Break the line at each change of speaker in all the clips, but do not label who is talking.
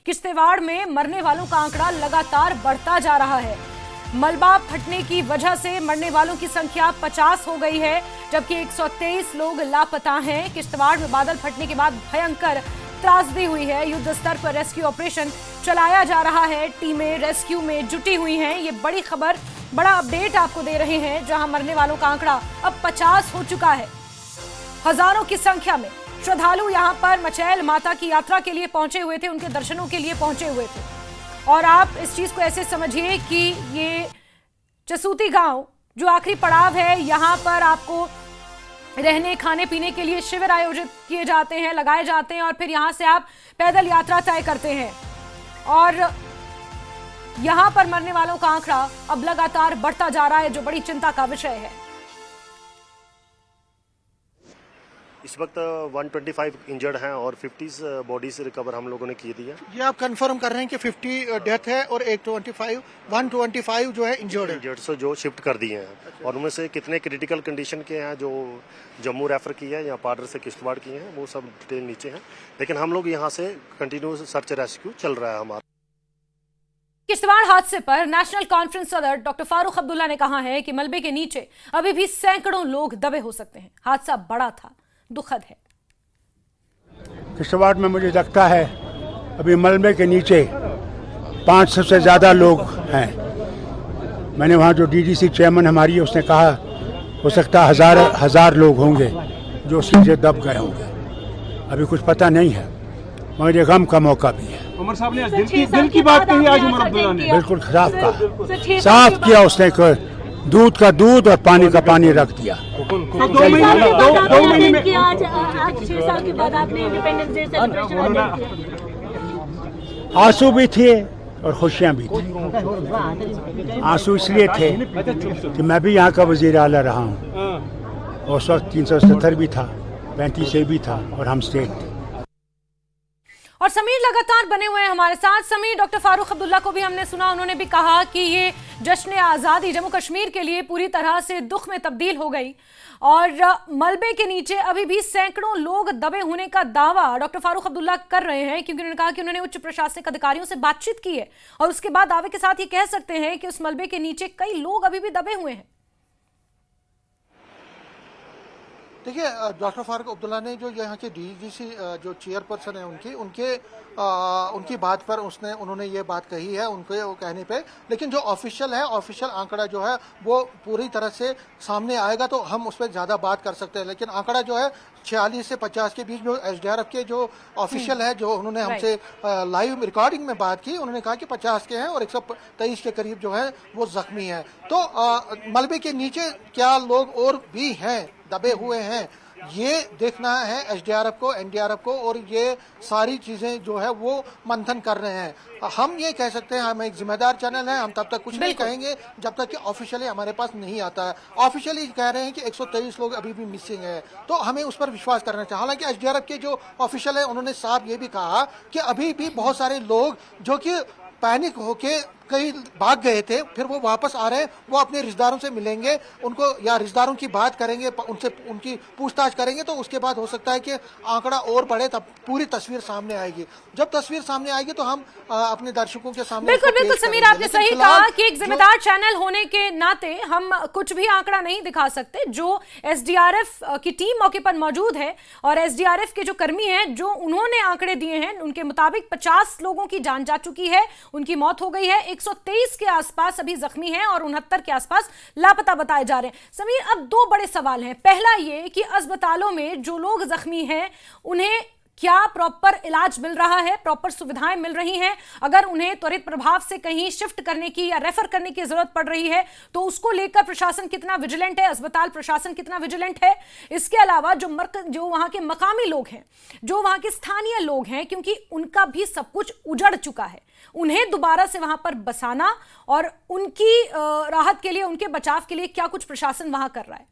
किश्तवाड़ में मरने वालों का आंकड़ा लगातार बढ़ता जा रहा है। मलबा फटने की वजह से मरने वालों की संख्या 50 हो गई है, जबकि 123 लोग लापता हैं। किश्तवाड़ में बादल फटने के बाद भयंकर त्रासदी हुई है। युद्ध स्तर पर रेस्क्यू ऑपरेशन चलाया जा रहा है। टीमें रेस्क्यू में जुटी हुई हैं। ये बड़ी खबर, बड़ा अपडेट आपको दे रहे हैं, जहां मरने वालों का आंकड़ा अब 50 हो चुका है। हजारों की संख्या में श्रद्धालु यहां पर मचैल माता की यात्रा के लिए पहुंचे हुए थे, उनके दर्शनों के लिए पहुंचे हुए थे। और आप इस चीज को ऐसे समझिए कि ये चसूती गांव जो आखिरी पड़ाव है, यहां पर आपको रहने खाने पीने के लिए शिविर आयोजित किए जाते हैं, लगाए जाते हैं, और फिर यहां से आप पैदल यात्रा तय करते हैं। और यहां पर मरने वालों का आंकड़ा अब लगातार बढ़ता जा रहा है, जो बड़ी चिंता का विषय है।
इस वक्त 125 इंजर्ड हैं और 50 बॉडीज रिकवर हम लोगों ने की दी है।
ये आप कंफर्म कर रहे हैं कि 50 डेथ है और 125 जो है इंजर्ड
से जो शिफ्ट कर दिए हैं, और उनमें से कितने क्रिटिकल कंडीशन के हैं जो जम्मू रेफर किए हैं या पार्डर से किश्तवाड़ किए हैं, वो सब डिटेल नीचे हैं। लेकिन हम लोग यहाँ से कंटिन्यू सर्च रेस्क्यू चल रहा है हमारा।
किश्तवाड़ हादसे पर नेशनल कॉन्फ्रेंस सदर डॉक्टर फारूक अब्दुल्ला ने कहा है कि मलबे के नीचे अभी भी सैकड़ों लोग दबे हो सकते हैं। हादसा बड़ा था, दुखद है।
किश्तवाड़ में मुझे लगता है अभी मलबे के नीचे 500 से ज़्यादा लोग हैं। मैंने वहाँ जो डीडीसी चेयरमैन हमारी है, उसने कहा हो सकता है हजार लोग होंगे जो सीधे दब गए होंगे। अभी कुछ पता नहीं है, मगर ये गम का मौका भी है।
उमर साहब ने दिल की बात कही आज उमर अब्दुल्ला ने,
बिल्कुल साफ कहा, साफ किया उसने, दूध का दूध और पानी का पानी रख दिया।
तो 2 महीने में
आज 6 साल के बाद आपने इंडिपेंडेंस डे सेलिब्रेशन
आंसू भी थे और खुशियां भी थी। आंसू इसलिए थे कि मैं भी यहाँ का वजीर आला रहा हूँ, और उस वक्त 370 भी था, 35 से भी था, और हम स्टेट थे।
और समीर लगातार बने हुए हैं हमारे साथ। समीर, डॉक्टर फारूक अब्दुल्ला को भी हमने सुना, उन्होंने भी कहा कि ये जश्न आज़ादी जम्मू कश्मीर के लिए पूरी तरह से दुख में तब्दील हो गई, और मलबे के नीचे अभी भी सैकड़ों लोग दबे होने का दावा डॉक्टर फारूक अब्दुल्ला कर रहे हैं, क्योंकि उन्होंने कहा कि उन्होंने उच्च प्रशासनिक अधिकारियों से बातचीत की है, और उसके बाद दावे के साथ ये कह सकते हैं कि उस मलबे के नीचे कई लोग अभी भी दबे हुए हैं।
देखिए, डॉक्टर फारूक अब्दुल्ला ने जो यहाँ के डीजीसी जो चेयरपर्सन है उनकी बात पर उन्होंने ये बात कही है, उनके कहने पे। लेकिन जो ऑफिशियल आंकड़ा जो है वो पूरी तरह से सामने आएगा तो हम उस पर ज़्यादा बात कर सकते हैं। लेकिन आंकड़ा जो है 46 से 50 के बीच में एसडीआरएफ के जो ऑफिशियल है, जो उन्होंने हमसे लाइव रिकॉर्डिंग में बात की, उन्होंने कहा कि 50 के हैं और 123 के करीब जो है वो जख्मी हैं। तो मलबे के नीचे क्या लोग और भी हैं, दबे हुए हैं, ये देखना है एसडीआरएफ को, एनडीआरएफ को, और ये सारी चीजें जो है वो मंथन कर रहे हैं। हम ये कह सकते हैं, हम एक जिम्मेदार चैनल है, हम तब तक कुछ नहीं कहेंगे जब तक कि ऑफिशियली हमारे पास नहीं आता है। ऑफिशियली कह रहे हैं कि 123 लोग अभी भी मिसिंग है, तो हमें उस पर विश्वास करना चाहिए। हालांकि एसडीआरएफ के जो ऑफिशियल है, उन्होंने साफ ये भी कहा कि अभी भी बहुत सारे लोग जो कि पैनिक होके कई भाग गए थे, फिर वो वापस आ रहे हैं, वो अपने रिश्तेदारों से मिलेंगे, उनको या रिश्तेदारों की बात करेंगे, उनसे उनकी पूछताछ करेंगे, तो उसके बाद हो सकता है कि आंकड़ा और बढ़े, तब पूरी तस्वीर सामने आएगी। जब तस्वीर सामने आएगी तो हम अपने दर्शकों के सामने
बिल्कुल समीर, आपने सही कहा कि एक जिम्मेदार चैनल होने के नाते हम कुछ भी आंकड़ा नहीं दिखा सकते। जो एसडीआरएफ की टीम मौके पर मौजूद है और एसडीआरएफ के जो कर्मी हैं, जो उन्होंने आंकड़े दिए हैं, उनके मुताबिक 50 लोगों की जान जा चुकी है, उनकी मौत हो गई है, 123 के आसपास अभी जख्मी हैं और 69 के आसपास लापता बताए जा रहे हैं। समीर, अब दो बड़े सवाल हैं। पहला ये कि अस्पतालों में जो लोग जख्मी हैं उन्हें क्या प्रॉपर इलाज मिल रहा है, प्रॉपर सुविधाएं मिल रही हैं? अगर उन्हें त्वरित प्रभाव से कहीं शिफ्ट करने की या रेफर करने की जरूरत पड़ रही है तो उसको लेकर प्रशासन कितना विजिलेंट है, अस्पताल प्रशासन कितना विजिलेंट है? इसके अलावा जो वहां के मकामी लोग हैं, जो वहां के स्थानीय लोग हैं, क्योंकि उनका भी सब कुछ उजड़ चुका है, उन्हें दोबारा से वहां पर बसाना और उनकी राहत के लिए, उनके बचाव के लिए क्या कुछ प्रशासन वहां कर रहा है?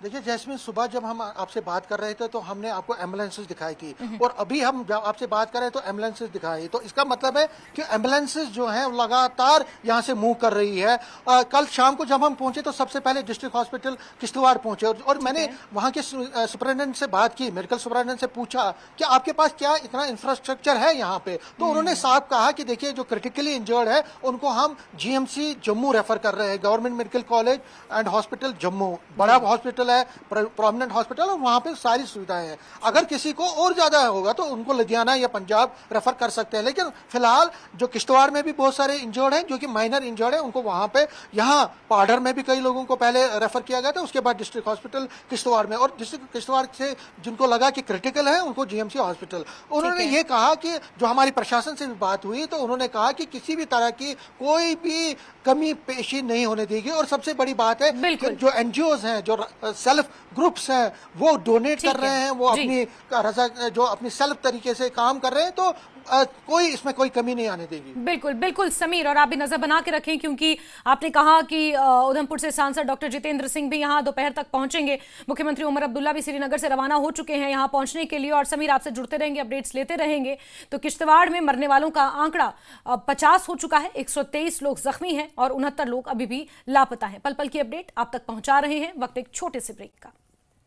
देखिए जैस्मिन, सुबह जब हम आपसे बात कर रहे थे तो हमने आपको एम्बुलेंसेस दिखाई थी, और अभी हम जब आपसे बात कर रहे हैं तो एम्बुलेंसेस दिखाई, तो इसका मतलब है कि एम्बुलेंसेस जो हैं लगातार यहाँ से मूव कर रही है। कल शाम को जब हम पहुंचे तो सबसे पहले डिस्ट्रिक्ट हॉस्पिटल किश्तवाड़ पहुंचे, और मैंने वहाँ के सुपरिटेंडेंट से बात की, मेडिकल सुपरिटेंडेंट से पूछा कि आपके पास क्या इतना इंफ्रास्ट्रक्चर है यहाँ पे, तो उन्होंने साफ कहा कि देखिए जो क्रिटिकली इंजर्ड है उनको हम जीएमसी जम्मू रेफर कर रहे हैं, government medical college and hospital Jammu, बड़ा हॉस्पिटल है, प्रोमिनेंट हॉस्पिटल, और वहाँ पे सारी सुविधाएं हैं। अगर किसी को और ज्यादा होगा तो उनको लुधियाना या पंजाब रेफर कर सकते हैं, लेकिन फिलहाल जो किश्तवाड़ में भी बहुत सारे इंजर्ड हैं जो कि माइनर इंजर्ड है, उनको वहाँ पे, यहाँ पाडर में भी कई लोगों को पहले रेफर किया गया था, उसके बाद डिस्ट्रिक्ट हॉस्पिटल किश्तवाड़ में, और डिस्ट्रिक्ट किश्तवाड़ से जिनको लगा कि क्रिटिकल है उनको जीएमसी हॉस्पिटल। उन्होंने ये कहा कि जो हमारी प्रशासन से भी बात हुई तो उन्होंने कहा कि किसी भी तरह की कोई भी कमी पेशी नहीं होने देगी, और सबसे बड़ी बात है कि जो एनजीओज हैं, जो सेल्फ ग्रुप्स हैं, वो डोनेट कर रहे हैं, वो अपनी रजा जो अपनी सेल्फ तरीके से काम कर रहे हैं, तो कोई इसमें कोई कमी नहीं आने देगी।
बिल्कुल बिल्कुल समीर, और आप भी नजर बना के रखें क्योंकि आपने कहा कि उधमपुर से सांसद डॉक्टर जितेंद्र सिंह भी यहां दोपहर तक पहुंचेंगे, मुख्यमंत्री उमर अब्दुल्ला भी श्रीनगर से रवाना हो चुके हैं यहां पहुंचने के लिए, और समीर आपसे जुड़ते रहेंगे, अपडेट्स लेते रहेंगे। तो किश्तवाड़ में मरने वालों का आंकड़ा 50 हो चुका है, 123 लोग जख्मी हैं और 69 लोग अभी भी लापता हैं। पल पल की अपडेट आप तक पहुंचा रहे हैं, वक्त एक छोटे से ब्रेक का।